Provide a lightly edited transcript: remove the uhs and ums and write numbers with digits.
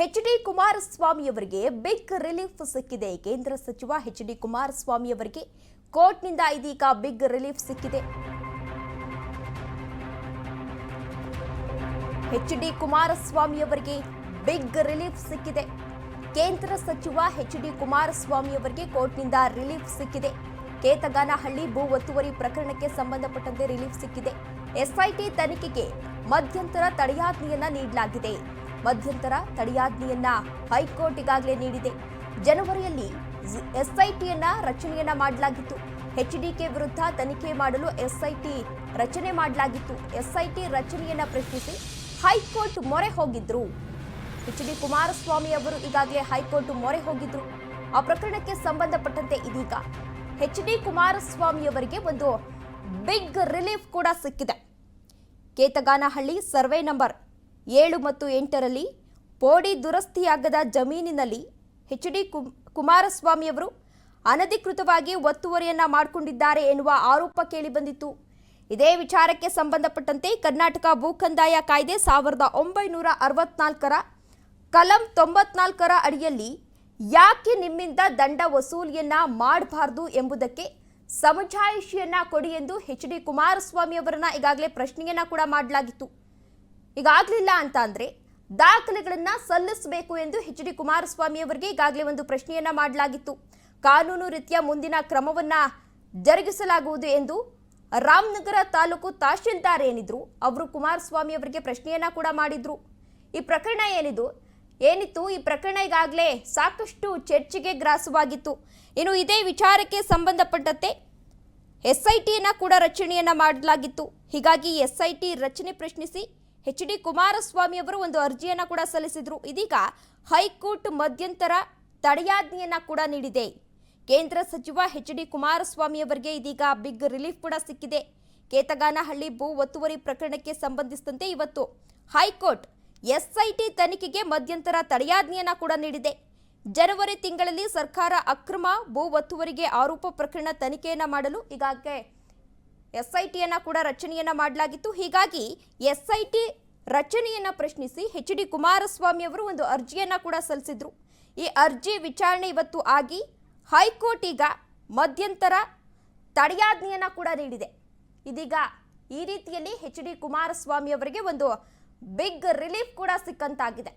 H D. Kumaraswamy ಅವರಿಗೆ big relief ಸಿಕ್ಕಿದೆ. ಕೇಂದ್ರ ಸಚಿವ ಎಚ್.ಡಿ. ಕುಮಾರಸ್ವಾಮಿ ಅವರಿಗೆ ಕೋರ್ಟ್ನಿಂದ ಇದೀಗ ಬಿಗ್ ರಿಲೀಫ್ ಸಿಕ್ಕಿದೆ. ಎಚ್.ಡಿ. ಕುಮಾರಸ್ವಾಮಿ ಅವರಿಗೆ ಬಿಗ್ ರಿಲೀಫ್ ಸಿಕ್ಕಿದೆ. ಕೇಂದ್ರ ಸಚಿವ ಎಚ್.ಡಿ. ಕುಮಾರಸ್ವಾಮಿ ಅವರಿಗೆ ಕೋರ್ಟ್ನಿಂದ ರಿಲೀಫ್ ಸಿಕ್ಕಿದೆ. ಕೇತಗಾನಹಳ್ಳಿ ಭೂ ಒತ್ತುವರಿ ಪ್ರಕರಣಕ್ಕೆ ಸಂಬಂಧಪಟ್ಟಂತೆ ರಿಲೀಫ್ ಸಿಕ್ಕಿದೆ. ಎಸ್ಐಟಿ ತನಿಖೆಗೆ ಮಧ್ಯಂತರ ತಡೆಯಾಜ್ಞೆಯನ್ನ ನೀಡಲಾಗಿದೆ. ಮಧ್ಯಂತರ ತಡೆಯಾಜ್ಞೆಯನ್ನ ಹೈಕೋರ್ಟ್ ಈಗಾಗಲೇ ನೀಡಿದೆ. ಜನವರಿಯಲ್ಲಿ ಎಸ್ಐಟಿಯನ್ನ ರಚನೆಯನ್ನ ಮಾಡಲಾಗಿತ್ತು. ಎಚ್ಡಿಕೆ ವಿರುದ್ಧ ತನಿಖೆ ಮಾಡಲು ಎಸ್ಐಟಿ ರಚನೆ ಮಾಡಲಾಗಿತ್ತು. ಎಸ್ಐಟಿ ರಚನೆಯನ್ನ ಪ್ರಶ್ನಿಸಿ ಹೈಕೋರ್ಟ್ ಮೊರೆ ಹೋಗಿದ್ರು. ಎಚ್.ಡಿ. ಕುಮಾರಸ್ವಾಮಿ ಅವರು ಈಗಾಗಲೇ ಹೈಕೋರ್ಟ್ ಮೊರೆ ಹೋಗಿದ್ರು. ಆ ಪ್ರಕರಣಕ್ಕೆ ಸಂಬಂಧಪಟ್ಟಂತೆ ಇದೀಗ ಎಚ್.ಡಿ. ಕುಮಾರಸ್ವಾಮಿ ಅವರಿಗೆ ಒಂದು ಬಿಗ್ ರಿಲೀಫ್ ಕೂಡ ಸಿಕ್ಕಿದೆ. ಕೇತಗಾನಹಳ್ಳಿ ಸರ್ವೆ ನಂಬರ್ 7 ಮತ್ತು 8ರಲ್ಲಿ ಪೋಡಿ ದುರಸ್ತಿಯಾಗದ ಜಮೀನಿನಲ್ಲಿ ಎಚ್.ಡಿ. ಕುಮಾರಸ್ವಾಮಿ ಅವರು ಅನಧಿಕೃತವಾಗಿ ಒತ್ತುವರಿಯನ್ನ ಮಾಡಿಕೊಂಡಿದ್ದಾರೆ ಎನ್ನುವ ಆರೋಪ ಕೇಳಿಬಂದಿತ್ತು. ಇದೇ ವಿಚಾರಕ್ಕೆ ಸಂಬಂಧಪಟ್ಟಂತೆ ಕರ್ನಾಟಕ ಭೂ ಕಂದಾಯ ಕಾಯ್ದೆ 1964ರ ಕಲಂ 94ರ ಅಡಿಯಲ್ಲಿ ಯಾಕೆ ನಿಮ್ಮಿಂದ ದಂಡ ವಸೂಲಿಯನ್ನ ಮಾಡಬಾರದು ಎಂಬುದಕ್ಕೆ ಸಮಜಾಯಿಷಿಯನ್ನ ಕೊಡಿ ಎಂದು ಎಚ್.ಡಿ. ಕುಮಾರಸ್ವಾಮಿ ಅವರನ್ನ ಈಗಾಗಲೇ ಪ್ರಶ್ನೆಯನ್ನ ಕೂಡ ಮಾಡಲಾಗಿತ್ತು. ಈಗಾಗಲಿಲ್ಲ ಅಂತ ಅಂದ್ರೆ ದಾಖಲೆಗಳನ್ನ ಸಲ್ಲಿಸಬೇಕು ಎಂದು ಎಚ್.ಡಿ. ಕುಮಾರಸ್ವಾಮಿ ಅವರಿಗೆ ಈಗಾಗಲೇ ಒಂದು ಪ್ರಶ್ನೆಯನ್ನ ಮಾಡಲಾಗಿತ್ತು. ಕಾನೂನು ರೀತಿಯ ಮುಂದಿನ ಕ್ರಮವನ್ನ ಜರುಗಿಸಲಾಗುವುದು ಎಂದು ರಾಮನಗರ ತಾಲೂಕು ತಹಶೀಲ್ದಾರ್ ಏನಿದ್ರು ಅವರು ಕುಮಾರಸ್ವಾಮಿ ಅವರಿಗೆ ಪ್ರಶ್ನೆಯನ್ನ ಕೂಡ ಮಾಡಿದ್ರು. ಈ ಪ್ರಕರಣ ಏನಿತ್ತು ಈ ಪ್ರಕರಣ ಈಗಾಗಲೇ ಸಾಕಷ್ಟು ಚರ್ಚೆಗೆ ಗ್ರಾಸವಾಗಿತ್ತು. ಇನ್ನು ಇದೇ ವಿಚಾರಕ್ಕೆ ಸಂಬಂಧಪಟ್ಟಂತೆ ಎಸ್ಐಟಿಯನ್ನ ಕೂಡ ರಚನೆಯನ್ನ ಮಾಡಲಾಗಿತ್ತು. ಹೀಗಾಗಿ ಎಸ್ಐಟಿ ರಚನೆ ಪ್ರಶ್ನಿಸಿ ಎಚ್.ಡಿ. ಕುಮಾರಸ್ವಾಮಿ ಅವರು ಒಂದು ಅರ್ಜಿಯನ್ನ ಕೂಡ ಸಲ್ಲಿಸಿದ್ರು. ಇದೀಗ ಹೈಕೋರ್ಟ್ ಮಧ್ಯಂತರ ತಡೆಯಾಜ್ಞೆಯನ್ನ ಕೂಡ ನೀಡಿದೆ. ಕೇಂದ್ರ ಸಚಿವ ಎಚ್.ಡಿ. ಕುಮಾರಸ್ವಾಮಿ ಅವರಿಗೆ ಇದೀಗ ಬಿಗ್ ರಿಲೀಫ್ ಕೂಡ ಸಿಕ್ಕಿದೆ. ಕೇತಗಾನಹಳ್ಳಿ ಭೂ ಒತ್ತುವರಿ ಪ್ರಕರಣಕ್ಕೆ ಸಂಬಂಧಿಸಿದಂತೆ ಇವತ್ತು ಹೈಕೋರ್ಟ್ ಎಸ್ಐಟಿ ತನಿಖೆಗೆ ಮಧ್ಯಂತರ ತಡೆಯಾಜ್ಞೆಯನ್ನ ಕೂಡ ನೀಡಿದೆ. ಜನವರಿ ತಿಂಗಳಲ್ಲಿ ಸರ್ಕಾರ ಅಕ್ರಮ ಭೂ ಒತ್ತುವರಿಗೆ ಆರೋಪ ಪ್ರಕರಣ ತನಿಖೆಯನ್ನ ಮಾಡಲು ಈಗಾಗಲೇ ಎಸ್ಐಟಿಯನ್ನ ಕೂಡ ರಚನೆಯನ್ನ ಮಾಡಲಾಗಿತ್ತು. ಹೀಗಾಗಿ ಎಸ್ಐಟಿ ರಚನೆಯನ್ನ ಪ್ರಶ್ನಿಸಿ ಎಚ್.ಡಿ. ಕುಮಾರಸ್ವಾಮಿ ಅವರು ಒಂದು ಅರ್ಜಿಯನ್ನ ಕೂಡ ಸಲ್ಲಿಸಿದ್ರು. ಈ ಅರ್ಜಿ ವಿಚಾರಣೆ ಇವತ್ತು ಆಗಿ ಹೈಕೋರ್ಟ್ ಈಗ ಮಧ್ಯಂತರ ತಡೆಯಾಜ್ಞೆಯನ್ನ ಕೂಡ ನೀಡಿದೆ. ಇದೀಗ ಈ ರೀತಿಯಲ್ಲಿ ಎಚ್.ಡಿ. ಕುಮಾರಸ್ವಾಮಿ ಅವರಿಗೆ ಒಂದು ಬಿಗ್ ರಿಲೀಫ್ ಕೂಡ ಸಿಕ್ಕಂತಾಗಿದೆ.